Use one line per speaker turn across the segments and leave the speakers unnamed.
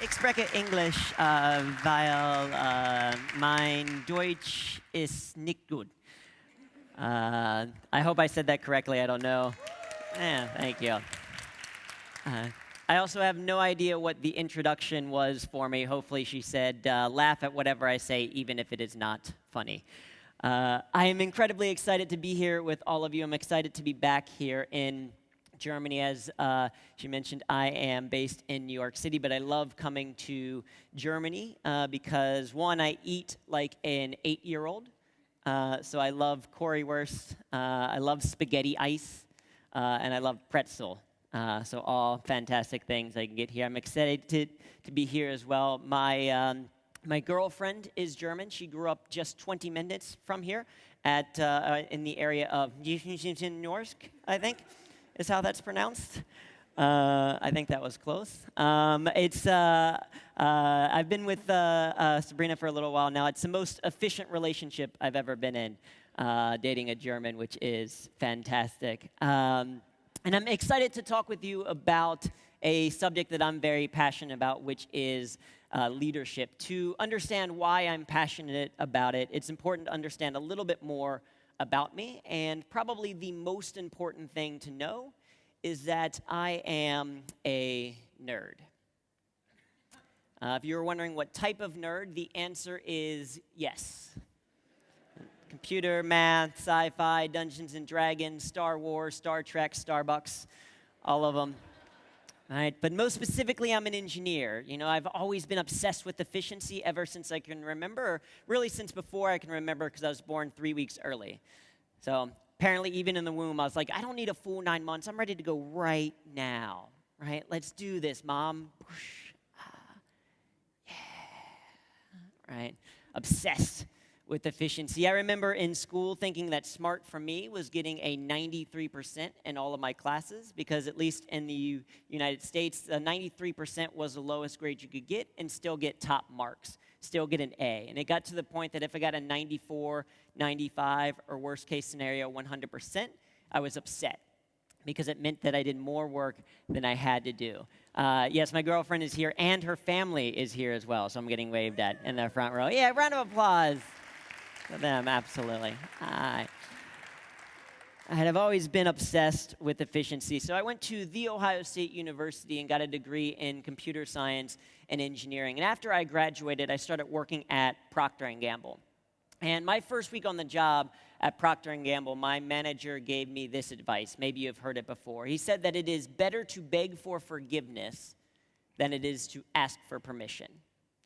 Ich spreche Englisch, weil mein Deutsch ist nicht gut. I hope I said that correctly. I don't know. Yeah, thank you. I also have no idea what the introduction was for me. Hopefully she said, laugh at whatever I say, even if it is not funny. I am incredibly excited to be here with all of you. I'm excited to be back here in Germany. As she mentioned, I am based in New York City, but I love coming to Germany because, one, I eat like an 8-year-old. So I love currywurst, I love spaghetti ice, and I love pretzel. So all fantastic things I can get here. I'm excited to be here as well. My girlfriend is German. She grew up just 20 minutes from here in the area of Norsk, I think, is how that's pronounced. I think that was close. I've been with Sabrina for a little while now. It's the most efficient relationship I've ever been in, dating a German, which is fantastic. And I'm excited to talk with you about a subject that I'm very passionate about, which is leadership. To understand why I'm passionate about it, it's important to understand a little bit more about me. And probably the most important thing to know is that I am a nerd. If you were wondering what type of nerd, the answer is yes. Computer, math, sci-fi, Dungeons and Dragons, Star Wars, Star Trek, Starbucks, all of them. All right, but most specifically, I'm an engineer. You know, I've always been obsessed with efficiency ever since I can remember, or really since before I can remember, because I was born 3 weeks early. So apparently, even in the womb, I was like, I don't need a full 9 months. I'm ready to go right now, right? Let's do this, Mom. Yeah, right? Obsessed with efficiency. I remember in school thinking that smart for me was getting a 93% in all of my classes, because at least in the United States, 93% was the lowest grade you could get and still get top marks, still get an A. And it got to the point that if I got a 94, 95, or worst case scenario, 100%, I was upset, because it meant that I did more work than I had to do. Yes, my girlfriend is here, and her family is here as well, so I'm getting waved at in the front row. Yeah, round of applause for them, absolutely. I have always been obsessed with efficiency, so I went to The Ohio State University and got a degree in computer science and engineering. And after I graduated, I started working at Procter Gamble. And my first week on the job at Procter Gamble, my manager gave me this advice. Maybe you've heard it before. He said that it is better to beg for forgiveness than it is to ask for permission.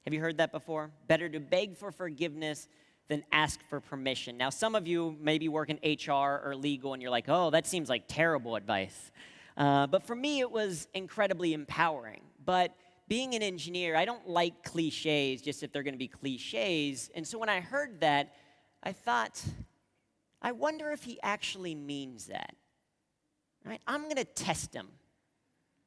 Have you heard that before? Better to beg for forgiveness than ask for permission. Now, some of you maybe work in HR or legal, and you're like, oh, that seems like terrible advice. But for me, it was incredibly empowering. But being an engineer, I don't like cliches just if they're going to be cliches. And so when I heard that, I thought, I wonder if he actually means that. Right? I'm going to test him.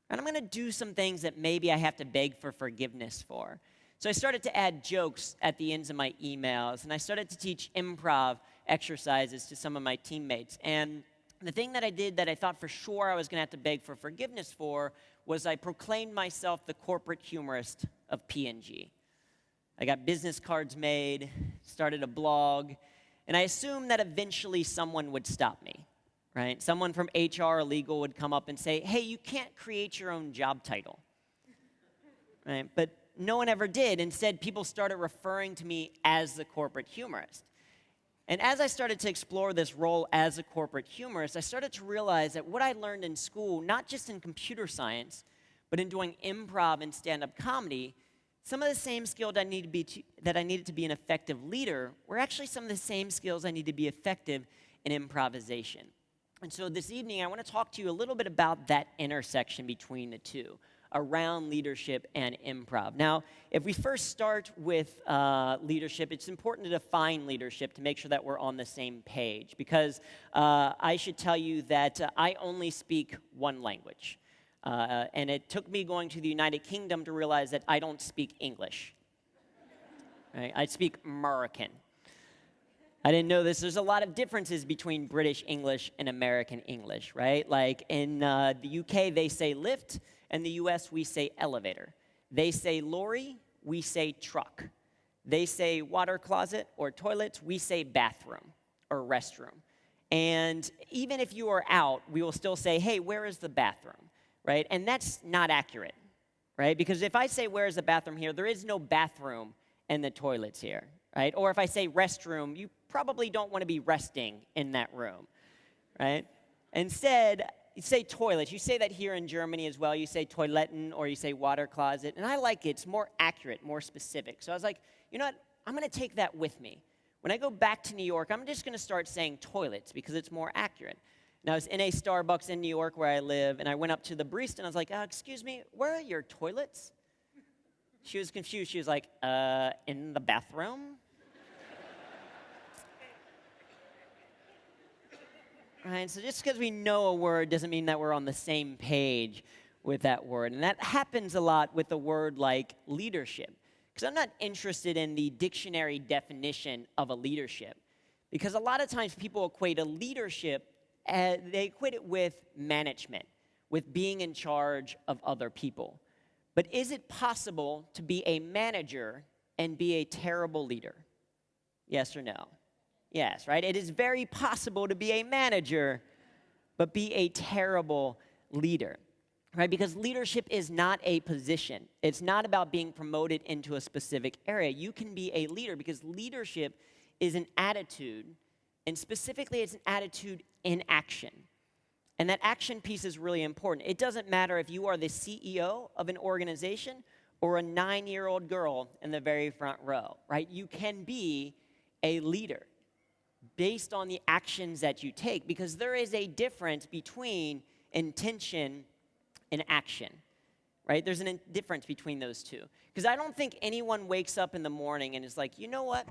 And I'm going to do some things that maybe I have to beg for forgiveness for. So I started to add jokes at the ends of my emails, and I started to teach improv exercises to some of my teammates. And the thing that I did that I thought for sure I was going to have to beg for forgiveness for was I proclaimed myself the corporate humorist of P&G. I got business cards made, started a blog, and I assumed that eventually someone would stop me, right? Someone from HR or legal would come up and say, hey, you can't create your own job title, right? But no one ever did. Instead, people started referring to me as the corporate humorist. And as I started to explore this role as a corporate humorist, I started to realize that what I learned in school, not just in computer science, but in doing improv and stand-up comedy, some of the same skills that I needed to be an effective leader were actually some of the same skills I needed to be effective in improvisation. And so this evening, I want to talk to you a little bit about that intersection between the two, around leadership and improv. Now, if we first start with leadership, it's important to define leadership to make sure that we're on the same page, because I should tell you that I only speak one language. And it took me going to the United Kingdom to realize that I don't speak English. Right? I speak American. I didn't know this. There's a lot of differences between British English and American English, right? Like in the UK, they say lift. In the US, we say elevator. They say lorry, we say truck. They say water closet or toilets, we say bathroom or restroom. And even if you are out, we will still say, hey, where is the bathroom, right? And that's not accurate, right? Because if I say, where is the bathroom here, there is no bathroom in the toilets here, right? Or if I say restroom, you probably don't want to be resting in that room, right? Instead, you say toilet. You say that here in Germany as well. You say toiletten or you say water closet. And I like it. It's more accurate, more specific. So I was like, you know what? I'm going to take that with me. When I go back to New York, I'm just going to start saying toilets because it's more accurate. And I was in a Starbucks in New York where I live, and I went up to the barista, and I was like, excuse me, where are your toilets? She was confused. She was like, in the bathroom? Right, so just because we know a word doesn't mean that we're on the same page with that word. And that happens a lot with a word like leadership. Because I'm not interested in the dictionary definition of a leadership. Because a lot of times people equate a leadership, they equate it with management, with being in charge of other people. But is it possible to be a manager and be a terrible leader? Yes or no? Yes, right? It is very possible to be a manager, but be a terrible leader, right? Because leadership is not a position. It's not about being promoted into a specific area. You can be a leader because leadership is an attitude, and specifically it's an attitude in action. And that action piece is really important. It doesn't matter if you are the CEO of an organization or a 9-year-old girl in the very front row, right? You can be a leader based on the actions that you take, because there is a difference between intention and action, right? There's a difference between those two. Because I don't think anyone wakes up in the morning and is like, you know what?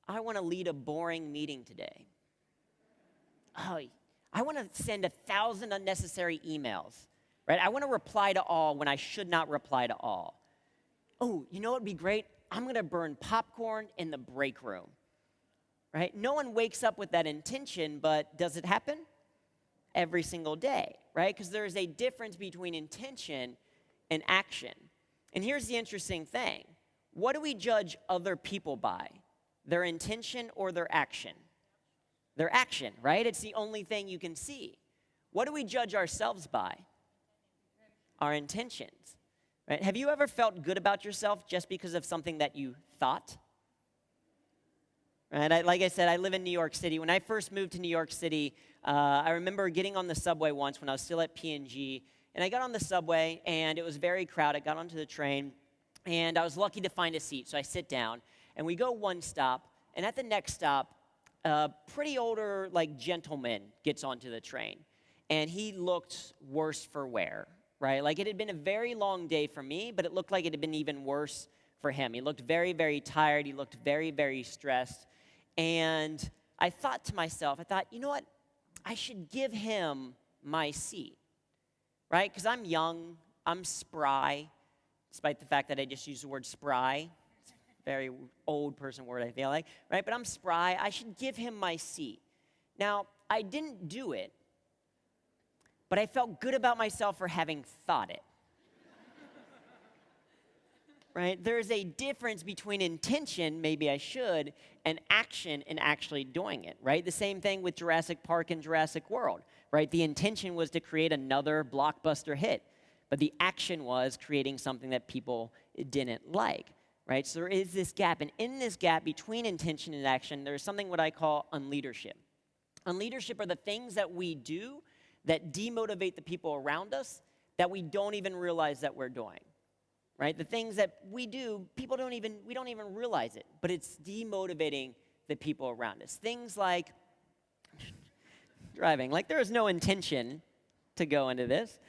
I want to lead a boring meeting today. Oh, I want to send 1,000 unnecessary emails, right? I want to reply to all when I should not reply to all. Oh, you know what would be great? I'm going to burn popcorn in the break room. Right? No one wakes up with that intention, but does it happen? Every single day, right? Because there is a difference between intention and action. And here's the interesting thing. What do we judge other people by? Their intention or their action? Their action, right? It's the only thing you can see. What do we judge ourselves by? Our intentions, right? Have you ever felt good about yourself just because of something that you thought? Right? Like I said, I live in New York City. When I first moved to New York City, I remember getting on the subway once when I was still at P&G, and I got on the subway, and it was very crowded. Got onto the train, and I was lucky to find a seat, so I sit down, and we go one stop, and at the next stop, a pretty older, gentleman gets onto the train, and he looked worse for wear, right? Like, it had been a very long day for me, but it looked like it had been even worse for him. He looked very, very tired. He looked very, very stressed. And I thought to myself, you know what? I should give him my seat, right? Because I'm young, I'm spry, despite the fact that I just used the word spry. It's a very old person word, I feel like, right? But I'm spry. I should give him my seat. Now, I didn't do it, but I felt good about myself for having thought it. Right? There's a difference between intention, maybe I should, and action in actually doing it, right? The same thing with Jurassic Park and Jurassic World, right? The intention was to create another blockbuster hit, but the action was creating something that people didn't like, right? So there is this gap, and in this gap between intention and action, there's something what I call unleadership. Unleadership are the things that we do that demotivate the people around us that we don't even realize that we're doing. Right? The things that we do, we don't even realize it, but it's demotivating the people around us. Things like driving. Like, there is no intention to go into this,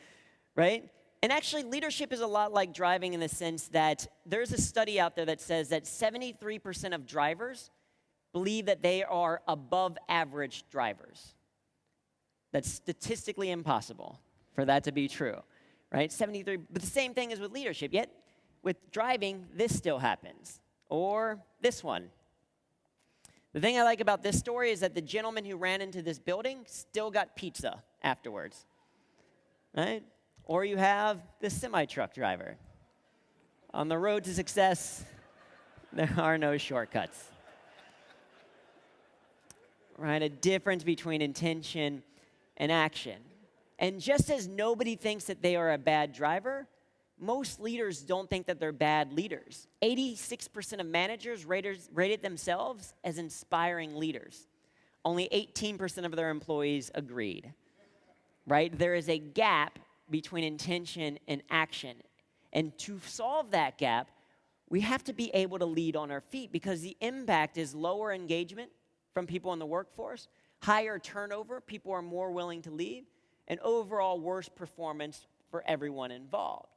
right? And actually, leadership is a lot like driving in the sense that there's a study out there that says that 73% of drivers believe that they are above average drivers. That's statistically impossible for that to be true, right? 73, but the same thing is with leadership. Yet, with driving, this still happens. Or this one. The thing I like about this story is that the gentleman who ran into this building still got pizza afterwards, right? Or you have the semi-truck driver. On the road to success, there are no shortcuts. Right? A difference between intention and action. And just as nobody thinks that they are a bad driver, most leaders don't think that they're bad leaders. 86% of managers rated themselves as inspiring leaders. Only 18% of their employees agreed. Right? There is a gap between intention and action. And to solve that gap, we have to be able to lead on our feet because the impact is lower engagement from people in the workforce, higher turnover, people are more willing to leave, and overall worse performance for everyone involved.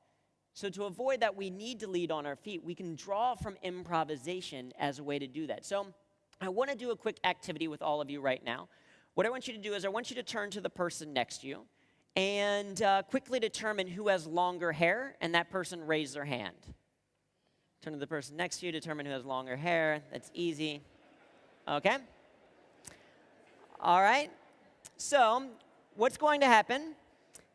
So to avoid that, we need to lead on our feet. We can draw from improvisation as a way to do that. So I want to do a quick activity with all of you right now. What I want you to do is I want you to turn to the person next to you and quickly determine who has longer hair, and that person raise their hand. Turn to the person next to you, determine who has longer hair. That's easy. Okay? All right. So what's going to happen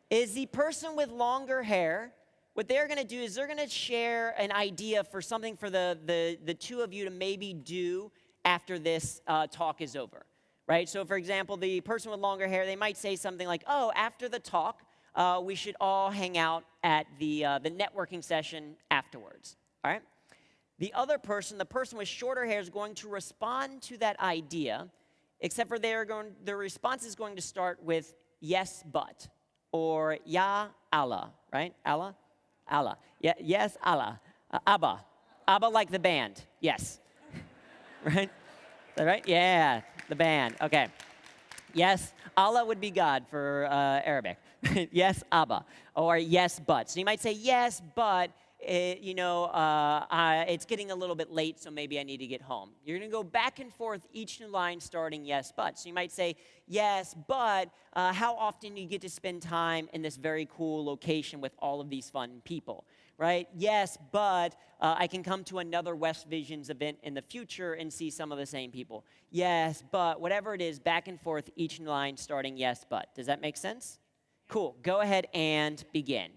is the person with longer hair, what they're going to do is they're going to share an idea for something for the two of you to maybe do after this talk is over, right? So, for example, the person with longer hair, they might say something like, oh, after the talk, we should all hang out at the networking session afterwards, all right? The other person, the person with shorter hair, is going to respond to that idea, except for their response is going to start with yes, but, or ya, Allah, right? Allah? Allah. Yeah, yes, Allah. Abba. Abba like the band. Yes. Right? Is that right? Yeah, the band. Okay. Yes, Allah would be God for Arabic. Yes, Abba. Or yes, but. So you might say, yes, but, it's getting a little bit late, so maybe I need to get home. You're going to go back and forth each new line starting yes, but. So you might say, yes, but how often do you get to spend time in this very cool location with all of these fun people, right? Yes, but I can come to another WestVisions event in the future and see some of the same people. Yes, but whatever it is, back and forth each new line starting yes, but. Does that make sense? Cool. Go ahead and begin.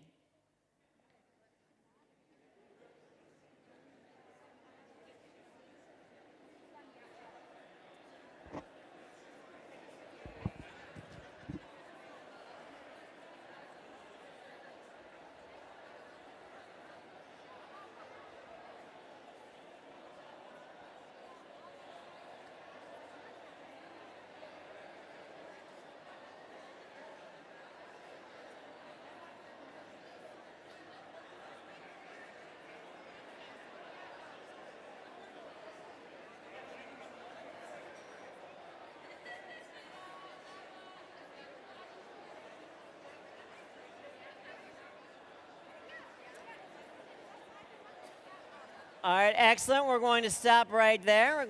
All right, excellent. We're going to stop right there.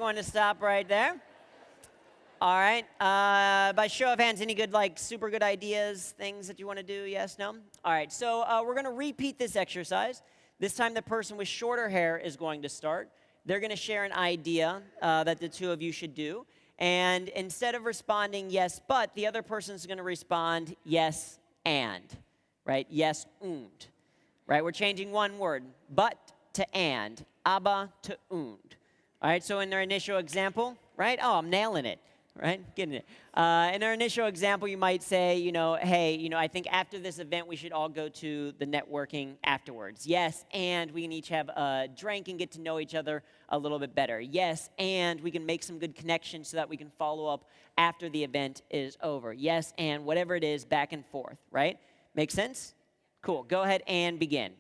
All right. By show of hands, any good, super good ideas, things that you want to do? Yes, no? All right, so we're going to repeat this exercise. This time, the person with shorter hair is going to start. They're going to share an idea that the two of you should do. And instead of responding yes, but, the other person's going to respond yes, and, right? Yes, und, right? We're changing one word, but to and, aber to und. All right, so in their initial example, right? Oh, I'm nailing it, right? Getting it. In their initial example, you might say, hey, I think after this event, we should all go to the networking afterwards. Yes, and we can each have a drink and get to know each other a little bit better. Yes, and we can make some good connections so that we can follow up after the event is over. Yes, and whatever it is, back and forth, right? Make sense? Cool. Go ahead and begin.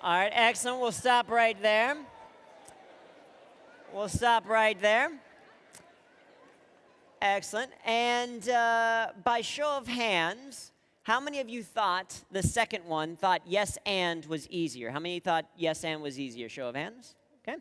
All right, excellent. We'll stop right there. We'll stop right there. Excellent. And by show of hands, how many of you thought the second one thought yes and was easier? How many thought yes and was easier? Show of hands. Okay.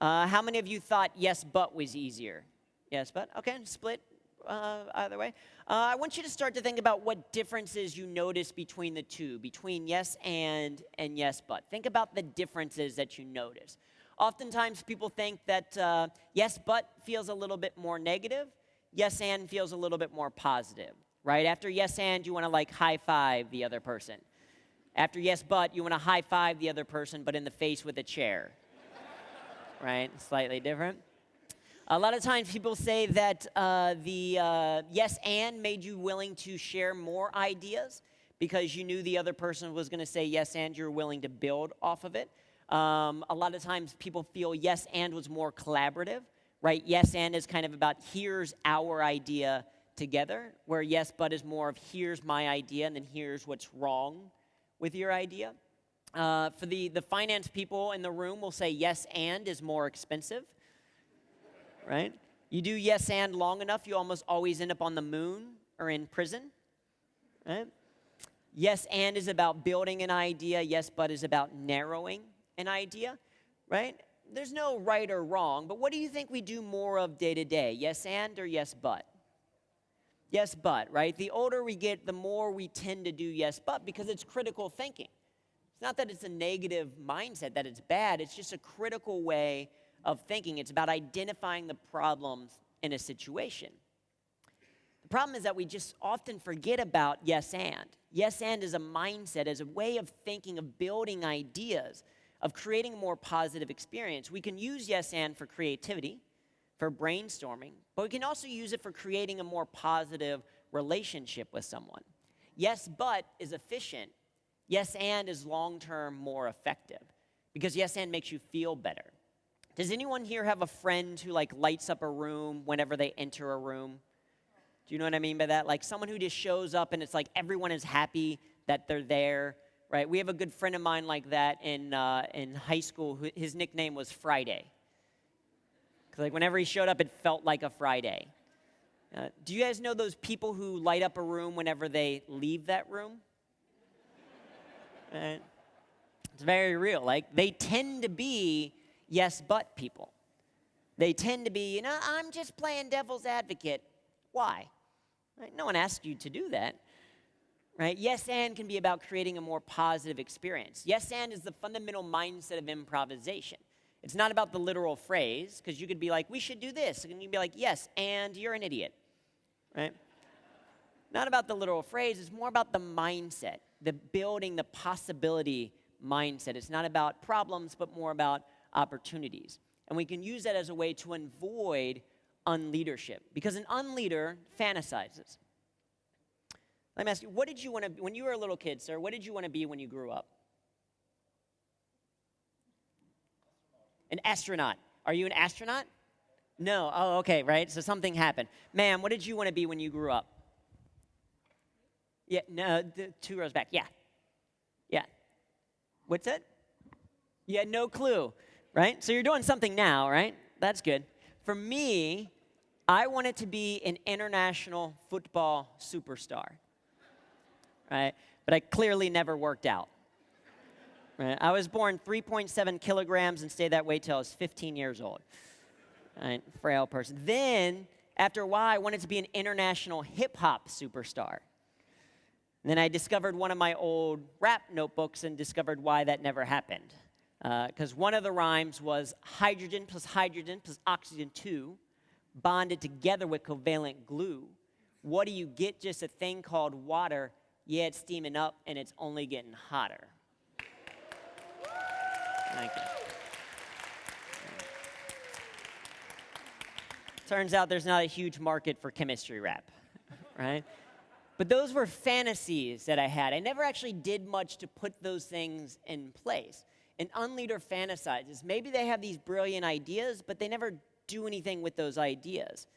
How many of you thought yes but was easier? Yes but. Okay, split either way. I want you to start to think about what differences you notice between the two, between yes and yes but. Think about the differences that you notice. Oftentimes people think that yes but feels a little bit more negative. Yes and feels a little bit more positive, right? After yes and, you want to like high five the other person. After yes but, you want to high five the other person, but in the face with a chair, right? Slightly different. A lot of times people say that the yes and made you willing to share more ideas because you knew the other person was going to say yes and you're willing to build off of it. A lot of times people feel yes and was more collaborative. Right, yes and is kind of about here's our idea together, where yes but is more of here's my idea and then here's what's wrong with your idea. For the finance people in the room will say yes and is more expensive, right? You do yes and long enough, you almost always end up on the moon or in prison, right? Yes and is about building an idea, yes but is about narrowing an idea, right? There's no right or wrong, but what do you think we do more of day to day? Yes and or yes but? Yes but, right? The older we get, the more we tend to do yes but because it's critical thinking. It's not that it's a negative mindset, that it's bad. It's just a critical way of thinking. It's about identifying the problems in a situation. The problem is that we just often forget about yes and. Yes and is a mindset, as a way of thinking, of building ideas, of creating a more positive experience. We can use yes and for creativity, for brainstorming, but we can also use it for creating a more positive relationship with someone. Yes but is efficient. Yes and is long-term more effective because yes and makes you feel better. Does anyone here have a friend who like lights up a room whenever they enter a room? Do you know what I mean by that? Like someone who just shows up and it's like everyone is happy that they're there. Right, we have a good friend of mine like that in high school. His nickname was Friday. Because like whenever he showed up, it felt like a Friday. Do you guys know those people who light up a room whenever they leave that room? Right? It's very real. Like they tend to be yes but people. They tend to be, I'm just playing devil's advocate. Why? Right? No one asked you to do that. Right? Yes and can be about creating a more positive experience. Yes and is the fundamental mindset of improvisation. It's not about the literal phrase, because you could be like, we should do this. And you'd be like, yes, and you're an idiot. Right? Not about the literal phrase. It's more about the mindset, the building, the possibility mindset. It's not about problems, but more about opportunities. And we can use that as a way to avoid unleadership, because an unleader fantasizes. Let me ask you, what did you want to be when you were a little kid, sir? What did you want to be when you grew up? An astronaut. Are you an astronaut? No. Oh, okay, right. So something happened. Ma'am, what did you want to be when you grew up? Yeah, no, 2 rows back. Yeah. Yeah. What's that? You had no clue, right? So you're doing something now, right? That's good. For me, I wanted to be an international football superstar. Right? But I clearly never worked out. Right? I was born 3.7 kilograms and stayed that way till I was 15 years old. Right? Frail person. Then, after a while, I wanted to be an international hip-hop superstar. And then I discovered one of my old rap notebooks and discovered why that never happened. Because one of the rhymes was hydrogen plus oxygen 2 bonded together with covalent glue. What do you get? Just a thing called water. Yeah, it's steaming up, and it's only getting hotter. Thank you. Turns out there's not a huge market for chemistry rap, right? But those were fantasies that I had. I never actually did much to put those things in place. An unleader fantasizes. Maybe they have these brilliant ideas, but they never do anything with those ideas.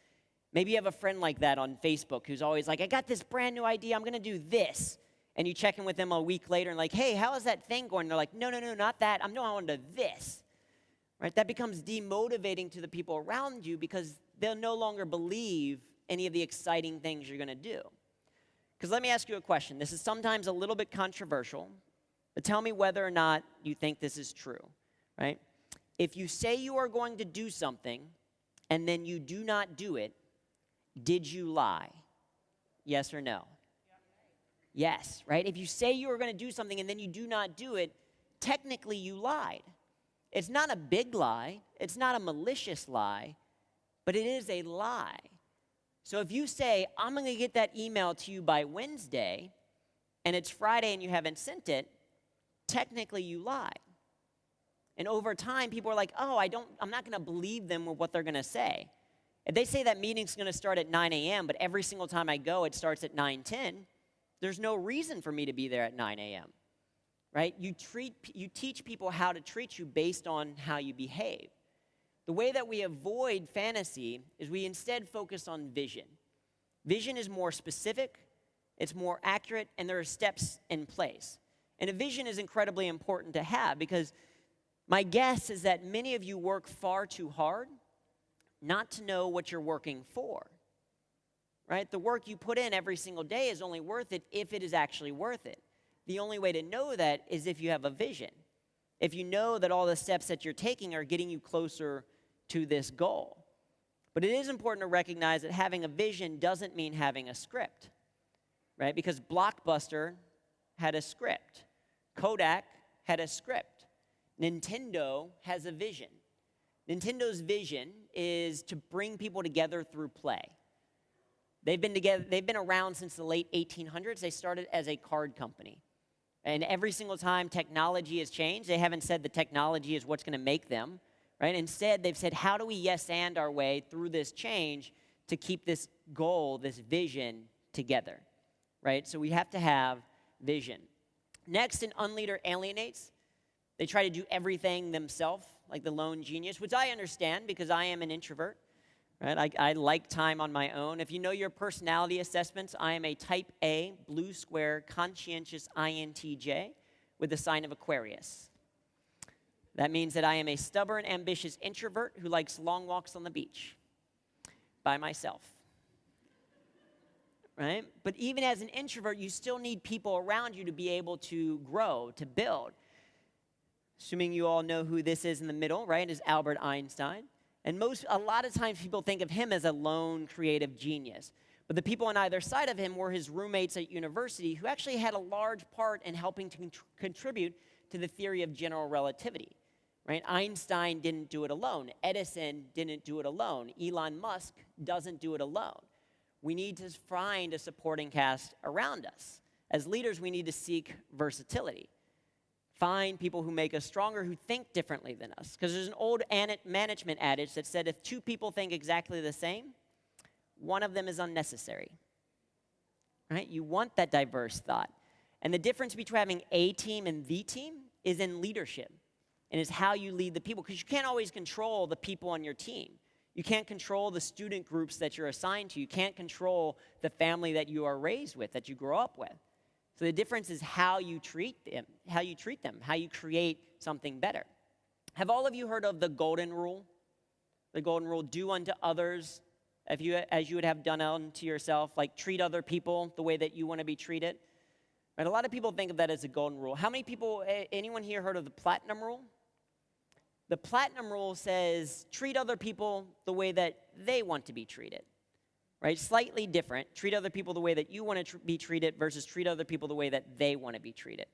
Maybe you have a friend like that on Facebook who's always like, I got this brand new idea, I'm going to do this. and you check in with them a week later and like, hey, how is that thing going? They're like, no, not that. I'm going on to this. Right? That becomes demotivating to the people around you because they'll no longer believe any of the exciting things you're going to do. Because let me ask you a question. This is sometimes a little bit controversial, but tell me whether or not you think this is true, right? If you say you are going to do something and then you do not do it, did you lie? Yes or no? Yes, right? If you say you are going to do something and then you do not do it, technically you lied. It's not a big lie. It's not a malicious lie, but it is a lie. So if you say, I'm going to get that email to you by Wednesday, and it's Friday and you haven't sent it, technically you lied. And over time, people are like, oh, I'm not going to believe them with what they're going to say. If they say that meeting's going to start at 9 a.m., but every single time I go, it starts at 9:10, there's no reason for me to be there at 9 a.m., right? You teach people how to treat you based on how you behave. The way that we avoid fantasy is we instead focus on vision. Vision is more specific, it's more accurate, and there are steps in place. And a vision is incredibly important to have because my guess is that many of you work far too hard not to know what you're working for, right? The work you put in every single day is only worth it if it is actually worth it. The only way to know that is if you have a vision. If you know that all the steps that you're taking are getting you closer to this goal. But it is important to recognize that having a vision doesn't mean having a script, right? Because Blockbuster had a script. Kodak had a script. Nintendo has a vision. Nintendo's vision is to bring people together through play. They've been around since the late 1800s. They started as a card company. And every single time technology has changed, they haven't said the technology is what's going to make them, right? Instead, they've said, how do we yes and our way through this change to keep this goal, this vision together, right? So we have to have vision. Next, an unleader alienates. They try to do everything themselves, like the lone genius, which I understand because I am an introvert, right? I like time on my own. If you know your personality assessments, I am a type A, blue square, conscientious INTJ with the sign of Aquarius. That means that I am a stubborn, ambitious introvert who likes long walks on the beach by myself, right? But even as an introvert, you still need people around you to be able to grow, to build. Assuming you all know who this is in the middle, right, is Albert Einstein. And a lot of times people think of him as a lone creative genius. But the people on either side of him were his roommates at university who actually had a large part in helping to contribute to the theory of general relativity. Right? Einstein didn't do it alone. Edison didn't do it alone. Elon Musk doesn't do it alone. We need to find a supporting cast around us. As leaders, we need to seek versatility. Find people who make us stronger, who think differently than us. Because there's an old management adage that said if two people think exactly the same, one of them is unnecessary. Right? You want that diverse thought. And the difference between having a team and the team is in leadership. And is how you lead the people. Because you can't always control the people on your team. You can't control the student groups that you're assigned to. You can't control the family that you are raised with, that you grow up with. So the difference is how you treat them, how you create something better. Have all of you heard of the golden rule? The golden rule, do unto others as you would have done unto yourself, like treat other people the way that you want to be treated. Right? A lot of people think of that as a golden rule. How many people, anyone here heard of the platinum rule? The platinum rule says treat other people the way that they want to be treated. Right? Slightly different. Treat other people the way that you want to be treated versus treat other people the way that they want to be treated.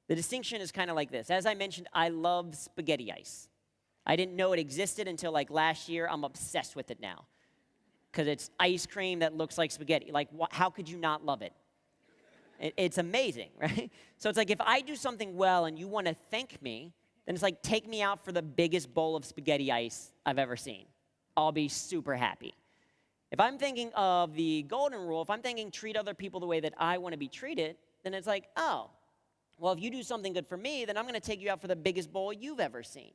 The distinction is kind of like this. As I mentioned, I love spaghetti ice. I didn't know it existed until like last year. I'm obsessed with it now because it's ice cream that looks like spaghetti. Like, how could you not love it? It's amazing, right? So it's like if I do something well and you want to thank me, then it's like take me out for the biggest bowl of spaghetti ice I've ever seen. I'll be super happy. If I'm thinking of the golden rule, if I'm thinking treat other people the way that I want to be treated, then it's like, oh, well, if you do something good for me, then I'm going to take you out for the biggest bowl you've ever seen.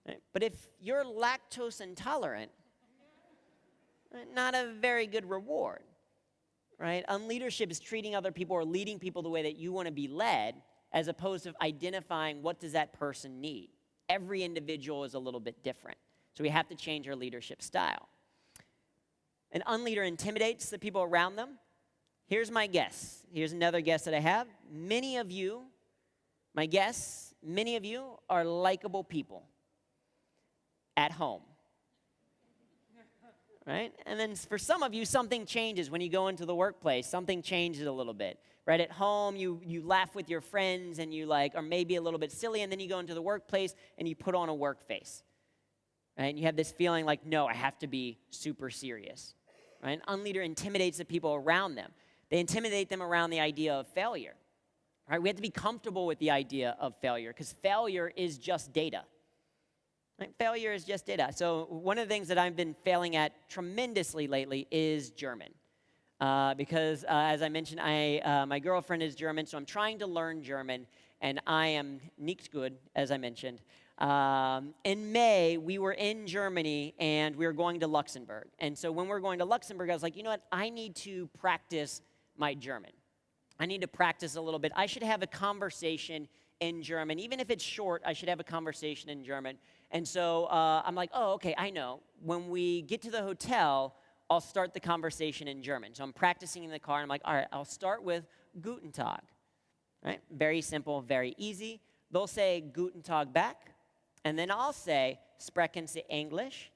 Right? But if you're lactose intolerant, not a very good reward. right? Unleadership is treating other people or leading people the way that you want to be led, as opposed to identifying what does that person need. Every individual is a little bit different. So we have to change our leadership style. An unleader intimidates the people around them. Here's my guess. Here's another guess that I have. Many of you are likable people at home. Right? And then for some of you, something changes when you go into the workplace. Something changes a little bit. Right? At home, you laugh with your friends and you are maybe a little bit silly, and then you go into the workplace and you put on a work face. Right? And you have this feeling like, no, I have to be super serious. Right? An unleader intimidates the people around them. They intimidate them around the idea of failure. Right? We have to be comfortable with the idea of failure, because failure is just data. Right? Failure is just data. So one of the things that I've been failing at tremendously lately is German. Because as I mentioned, my girlfriend is German, so I'm trying to learn German, and I am nicht gut, as I mentioned. In May, we were in Germany, and we were going to Luxembourg. And so when we were going to Luxembourg, I was like, you know what? I need to practice my German. I need to practice a little bit. I should have a conversation in German. Even if it's short, I should have a conversation in German. And so I'm like, oh, okay, I know. When we get to the hotel, I'll start the conversation in German. So I'm practicing in the car, and I'm like, all right, I'll start with Guten Tag. Right? Very simple, very easy. They'll say Guten Tag back, and then I'll say Sprechen Sie English.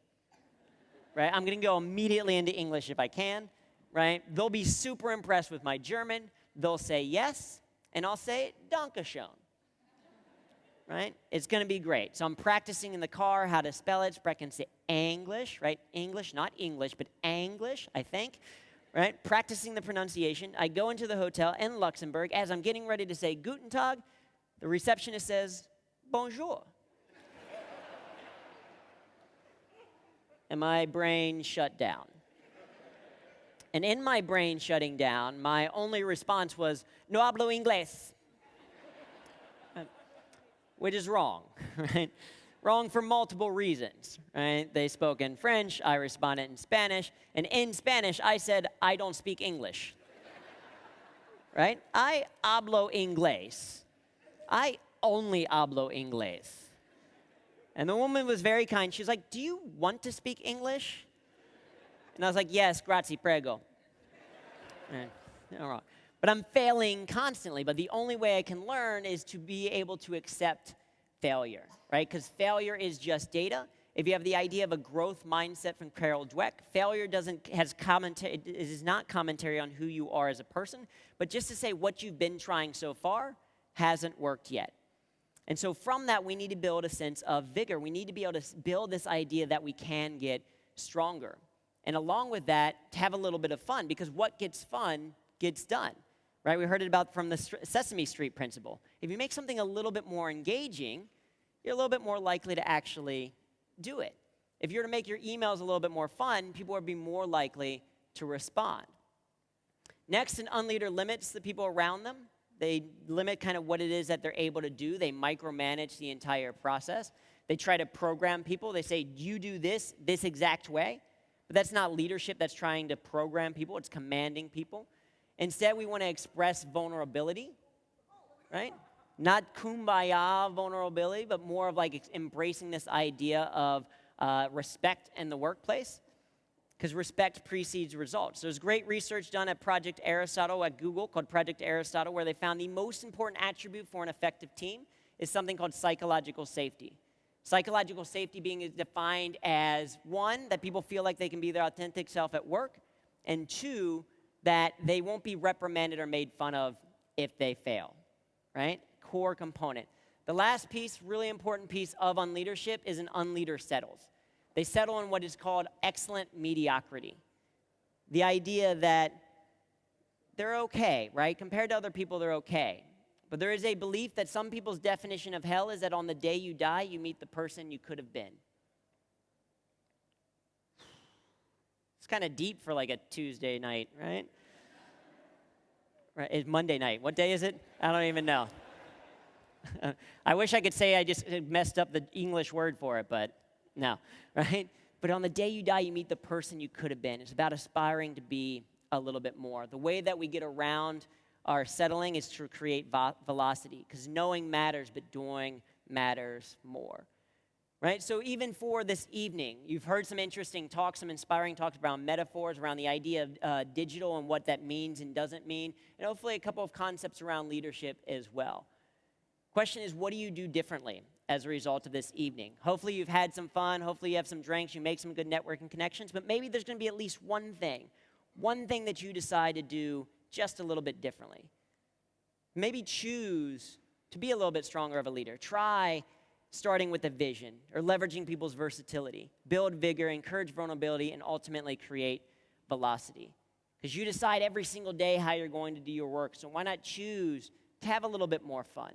Right? I'm going to go immediately into English if I can. Right? They'll be super impressed with my German. They'll say yes, and I'll say Dankeschön. Right? It's going to be great. So I'm practicing in the car how to spell it. Sprechen Sie English, right? English, not English, but Anglish, I think. Right? Practicing the pronunciation. I go into the hotel in Luxembourg. As I'm getting ready to say Guten Tag, the receptionist says, Bonjour. And my brain shut down. And in my brain shutting down, my only response was, no hablo inglés. Which is wrong, right? Wrong for multiple reasons, right? They spoke in French, I responded in Spanish, and in Spanish, I said, I don't speak English. Right? I hablo inglés. I only hablo inglés. And the woman was very kind. She was like, do you want to speak English? And I was like, yes, grazie, prego. No wrong. But I'm failing constantly. But the only way I can learn is to be able to accept failure, right? Because failure is just data. If you have the idea of a growth mindset from Carol Dweck, failure is not commentary on who you are as a person, but just to say what you've been trying so far hasn't worked yet. And so from that, we need to build a sense of vigor. We need to be able to build this idea that we can get stronger. And along with that, to have a little bit of fun, because what gets fun gets done, right? We heard it about from the Sesame Street principle. If you make something a little bit more engaging, you're a little bit more likely to actually do it. If you're to make your emails a little bit more fun, people will be more likely to respond. Next, an unleader limits the people around them. They limit kind of what it is that they're able to do. They micromanage the entire process. They try to program people. They say, you do this exact way. But that's not leadership. That's trying to program people. It's commanding people. Instead, we want to express vulnerability, right? Not kumbaya vulnerability, but more of like embracing this idea of respect in the workplace, because respect precedes results. There's great research done at Project Aristotle at Google called Project Aristotle, where they found the most important attribute for an effective team is something called psychological safety. Psychological safety being defined as, one, that people feel like they can be their authentic self at work, and two, that they won't be reprimanded or made fun of if they fail, right? Core component. The last piece, really important piece of unleadership is an unleader settles. They settle on what is called excellent mediocrity. The idea that they're okay, right? Compared to other people, they're okay. But there is a belief that some people's definition of hell is that on the day you die, you meet the person you could have been. It's kind of deep for like a Tuesday night, right? Right, it's Monday night. What day is it? I don't even know. I wish I could say I just messed up the English word for it, but no, right? But on the day you die, you meet the person you could have been. It's about aspiring to be a little bit more. The way that we get around our settling is to create velocity, because knowing matters, but doing matters more. Right? So even for this evening, you've heard some interesting talks, some inspiring talks around metaphors, around the idea of digital and what that means and doesn't mean, and hopefully a couple of concepts around leadership as well. Question is, what do you do differently as a result of this evening? Hopefully you've had some fun, hopefully you have some drinks, you make some good networking connections, but maybe there's going to be at least one thing that you decide to do just a little bit differently. Maybe choose to be a little bit stronger of a leader. Try starting with a vision or leveraging people's versatility. Build vigor, encourage vulnerability, and ultimately create velocity. Because you decide every single day how you're going to do your work. So why not choose to have a little bit more fun?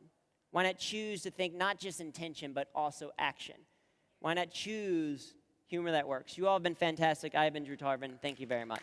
Why not choose to think not just intention, but also action? Why not choose humor that works? You all have been fantastic. I have been Drew Tarvin. Thank you very much.